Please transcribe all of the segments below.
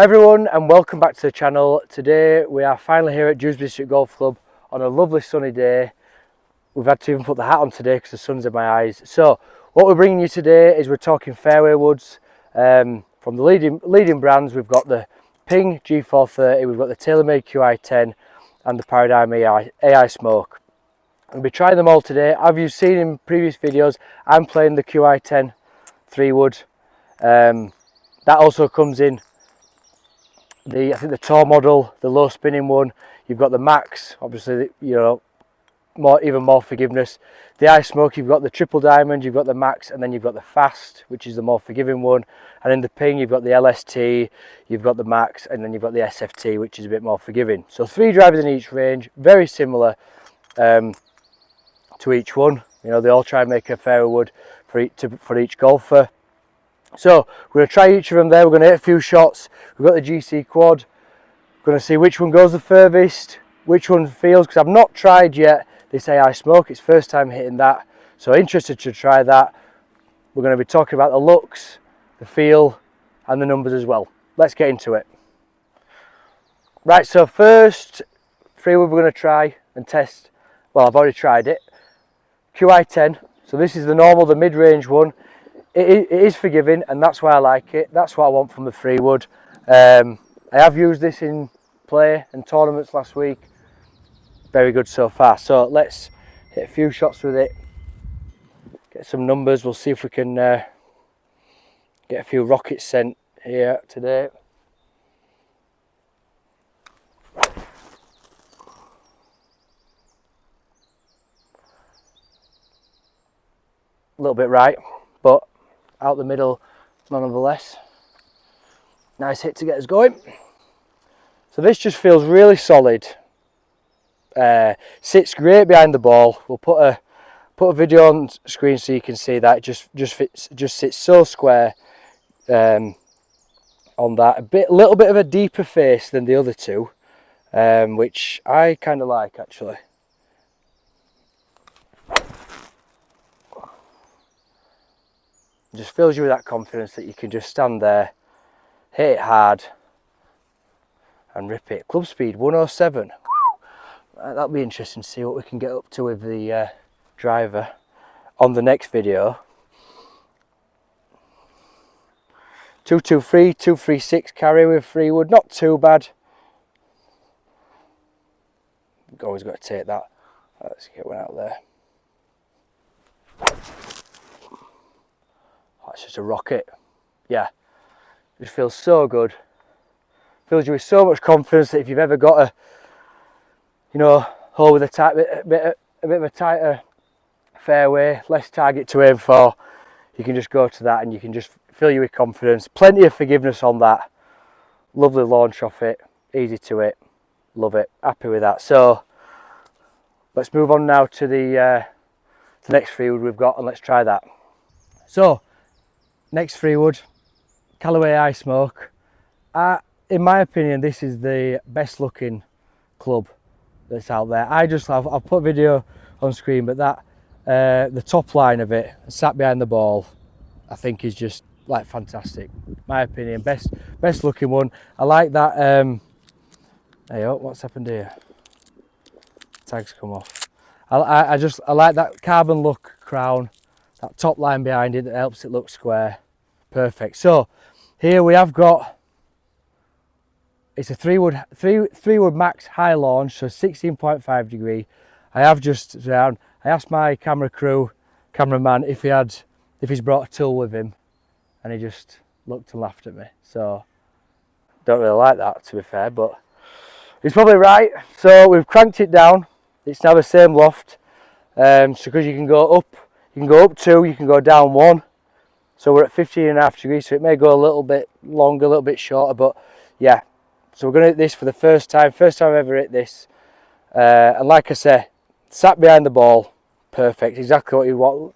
Hi everyone and welcome back to the channel. Today we are finally here at Dewsbury District Golf Club on a lovely sunny day. We've had to even put the hat on today because the sun's in my eyes. So what we're bringing you today is we're talking fairway woods. From the leading brands, we've got the Ping G430, we've got the Taylormade Qi and the Paradym AI Smoke. We'll be trying them all today. As you've seen in previous videos, I'm playing the Qi 3-wood. That also comes in I think the tour model, the low spinning one. You've got the max, obviously, you know, even more forgiveness. The ice smoke, you've got the triple diamond, you've got the max, and then you've got the fast, which is the more forgiving one. And in the Ping, you've got the LST, you've got the max, and then you've got the SFT, which is a bit more forgiving. So 3 drivers in each range, very similar to each one. You know, they all try and make a fairway wood for each golfer. So we're going to try each of them there. We're going to hit a few shots. We've got the GC quad. We're going to see which one goes the furthest, which one feels, because I've not tried yet this AI Smoke. It's first time hitting that, so interested to try that. We're going to be talking about the looks, the feel and the numbers as well. Let's get into it. Right, so first Freewood we're going to try and test. Well, I've already tried it. Qi. So this is the normal, the mid-range one. It is forgiving, and that's why I like it. That's what I want from the Freewood. I have used this in play and tournaments last week. Very good so far. So let's hit a few shots with it, get some numbers. We'll see if we can get a few rockets sent here today. A little bit right, but out the middle nonetheless. Nice hit to get us going. So this just feels really solid. Sits great behind the ball. We'll put a video on screen so you can see that. It just sits so square on that. Little bit of a deeper face than the other two, which I kind of like actually. Just fills you with that confidence that you can just stand there, hit it hard and rip it. Club speed 107. That'll be interesting to see what we can get up to with the driver on the next video. 223, 236 carry with Freewood, not too bad. Always got to take that. Let's get one out there. That's just a rocket. Yeah, it just feels so good. Fills you with so much confidence that if you've ever got a, you know, hole with a bit of a tighter fairway, less target to aim for, you can just go to that and you can just fill you with confidence. Plenty of forgiveness on that. Lovely launch off it, easy to hit. Love it. Happy with that. So let's move on now to the next Freewood we've got, and let's try that. So next Freewood, Callaway AI Smoke. In my opinion, this is the best looking club that's out there. I'll put a video on screen, but that the top line of it, sat behind the ball, I think is just like fantastic. My opinion, best looking one. I like that. Hey, oh, what's happened here? Tags come off. I like that carbon look crown. That top line behind it that helps it look square. Perfect. So here we have got, it's a three-wood max high launch, so 16.5 degree. I asked my cameraman if he's brought a tool with him, and he just looked and laughed at me. So don't really like that, to be fair, but he's probably right. So we've cranked it down. It's now the same loft. So because you can go up 2, you can go down 1. So we're at 15.5 degrees, so it may go a little bit longer, a little bit shorter, but yeah. So we're going to hit this for the first time I've ever hit this. And like I say, sat behind the ball, perfect, exactly what you want.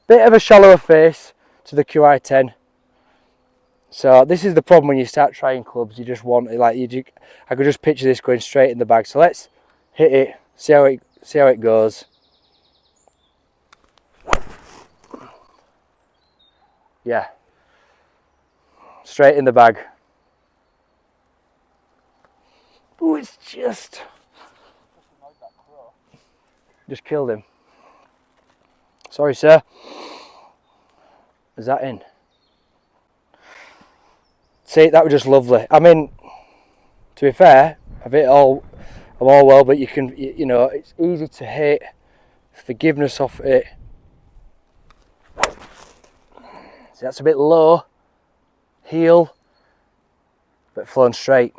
Bit of a shallower face to the Qi. So this is the problem when you start trying clubs. You just want it, I could just picture this going straight in the bag. So let's hit it, see how it goes. Yeah, straight in the bag. Oh, it's just killed him. Sorry, sir. Is that in? See, that was just lovely. I mean, to be fair, I'm all well, but you can, you know, it's easy to hit. Forgiveness off it. See, that's a bit low. Heel, but flown straight,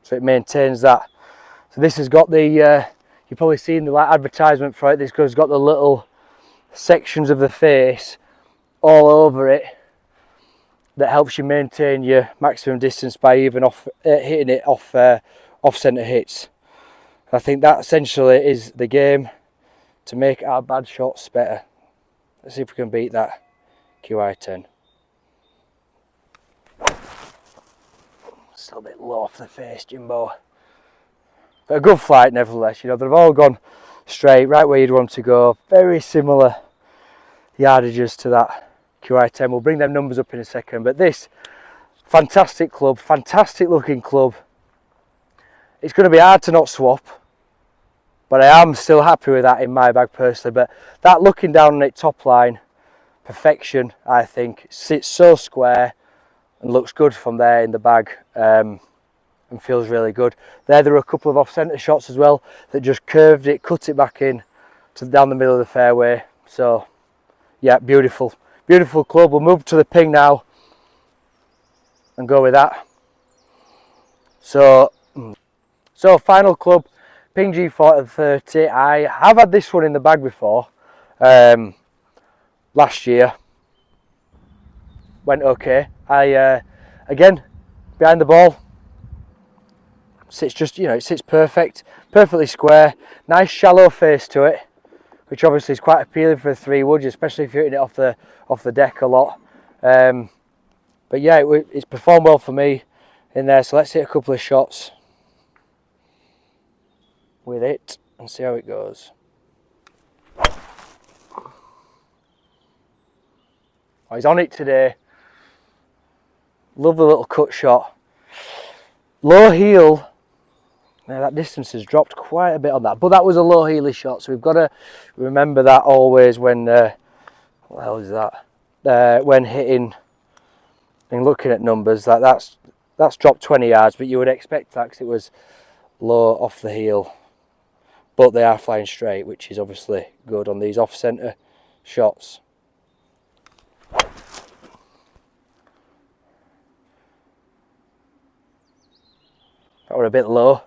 so it maintains that. So this has got the, you've probably seen the advertisement for it. This has got the little sections of the face all over it that helps you maintain your maximum distance by even hitting it off centre hits. I think that essentially is the game to make our bad shots better. Let's see if we can beat that QI10. Still a bit low off the face, Jimbo. But a good flight nevertheless. You know, they've all gone straight, right where you'd want to go. Very similar yardages to that QI10. We'll bring them numbers up in a second. But this, fantastic club, fantastic looking club. It's going to be hard to not swap, but I am still happy with that in my bag personally. But that looking down on it top line, perfection, I think. It sits so square and looks good from there in the bag, and feels really good. There were a couple of off-centre shots as well that just curved it, cut it back in to down the middle of the fairway. So yeah, beautiful, beautiful club. We'll move to the ping now and go with that. So final club, Ping G4030. I have had this one in the bag before, last year. Went okay. Again, behind the ball, sits just, you know, it sits perfectly square. Nice shallow face to it, which obviously is quite appealing for a 3-wood, especially if you're hitting it off the deck a lot. But yeah, it's performed well for me in there. So let's hit a couple of shots with it and see how it goes. Oh, he's on it today. Lovely little cut shot. Low heel. Now that distance has dropped quite a bit on that, but that was a low heely shot, so we've got to remember that always when what the hell is that? When hitting and looking at numbers, that's dropped 20 yards, but you would expect that because it was low off the heel. But they are flying straight, which is obviously good on these off-centre shots. That were a bit low.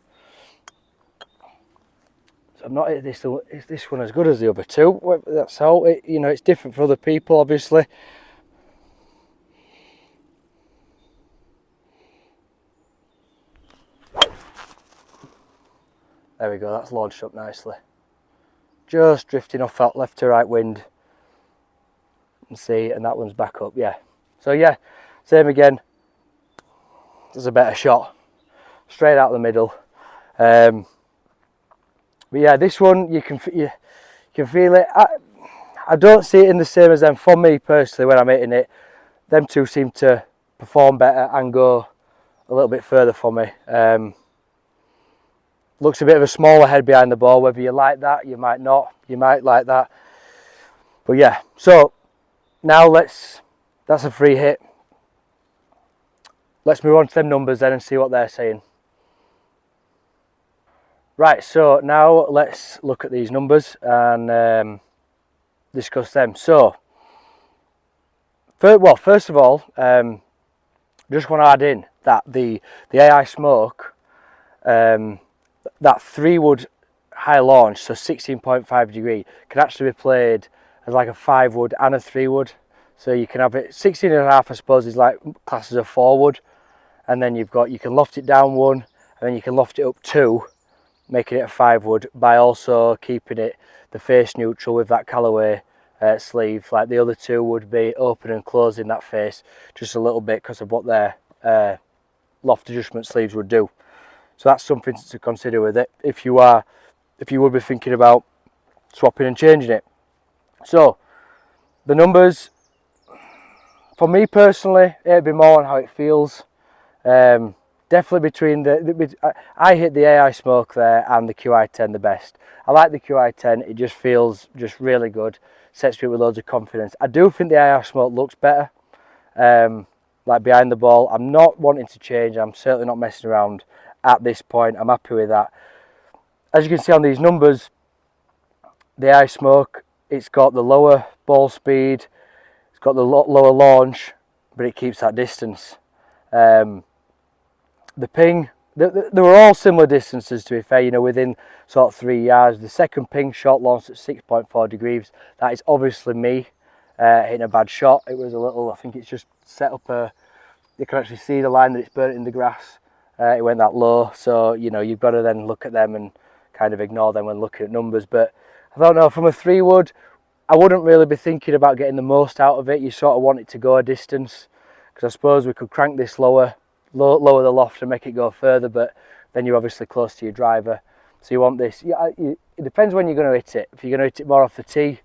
So I'm not hit this. Is this one as good as the other two? That's all. You know, it's different for other people, obviously. There we go. That's launched up nicely. Just drifting off that left to right wind. And see, and that one's back up. Yeah. So yeah, same again. There's a better shot. Straight out the middle. But yeah, this one you can feel it. I don't see it in the same as them. For me personally, when I'm hitting it, them two seem to perform better and go a little bit further for me. Looks a bit of a smaller head behind the ball. Whether you like that, you might not. You might like that. But yeah, so now that's a free hit. Let's move on to them numbers then and see what they're saying. Right, so now let's look at these numbers and discuss them. So, first of all, just want to add in that the AI Smoke, that 3-wood high launch, so 16.5 degree, can actually be played as like a 5-wood and a 3-wood. So you can have it 16.5, I suppose, is like classes of 4-wood, and then you can loft it down 1, and then you can loft it up 2, making it a 5-wood by also keeping it the face neutral with that Callaway sleeve. Like the other two would be open and closing that face just a little bit because of what their loft adjustment sleeves would do. So that's something to consider with it if you would be thinking about swapping and changing it. So the numbers, for me personally, it'd be more on how it feels. definitely between I hit the AI Smoke there and the QI10 the best. I like the QI10, it just feels just really good, sets me with loads of confidence. I do think the AI Smoke looks better, like behind the ball. I'm not wanting to change, I'm certainly not messing around at this point. I'm happy with that. As you can see on these numbers, the AI Smoke, it's got the lower ball speed, it's got the lower launch, but it keeps that distance. The ping, they were all similar distances, to be fair, you know, within sort of 3 yards. The second ping shot launched at 6.4 degrees. That is obviously me hitting a bad shot. It was a little, I think it's just set up you can actually see the line that it's burnt in the grass. It went that low, so you know, you've got to then look at them and kind of ignore them when looking at numbers. But I don't know, from a 3-wood, I wouldn't really be thinking about getting the most out of it. You sort of want it to go a distance, because I suppose we could crank this lower the loft and make it go further, but then you're obviously close to your driver, so you want this. It depends when you're going to hit it. If you're going to hit it more off the tee,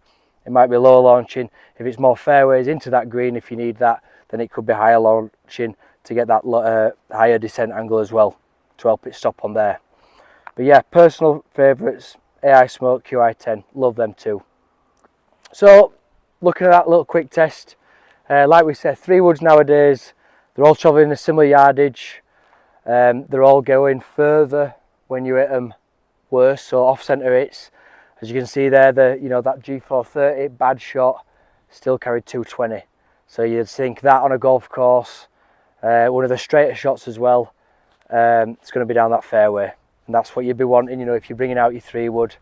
it might be low launching. If it's more fairways into that green, if you need that, then it could be higher launching to get that higher descent angle as well, to help it stop on there. But yeah, personal favourites, AI Smoke, QI10, love them too. So looking at that little quick test, like we said, 3-woods nowadays, they're all travelling a similar yardage. They're all going further when you hit them worse, so off-centre hits. As you can see there, that G430 bad shot still carried 220. So you'd think that on a golf course, one of the straighter shots as well, it's going to be down that fairway, and that's what you'd be wanting. You know, if you're bringing out your 3-wood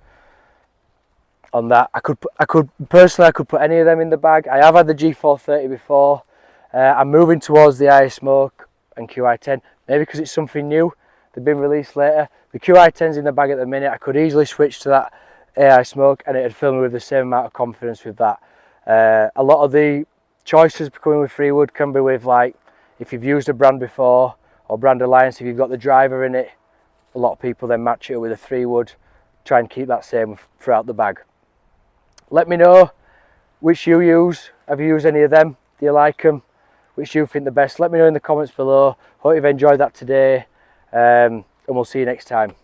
on that, I could personally put any of them in the bag. I have had the G430 before. I'm moving towards the AI Smoke and QI10, maybe because it's something new, they've been released later. The QI10's in the bag at the minute. I could easily switch to that AI Smoke and it'd fill me with the same amount of confidence with that. A lot of the choices coming with Freewood can be with, like, if you've used a brand before, or brand alliance, if you've got the driver in it, a lot of people then match it with a 3-wood, try and keep that same throughout the bag. Let me know which you use. Have you used any of them? Do you like them? Which you think the best? Let me know in the comments below. Hope you've enjoyed that today, and we'll see you next time.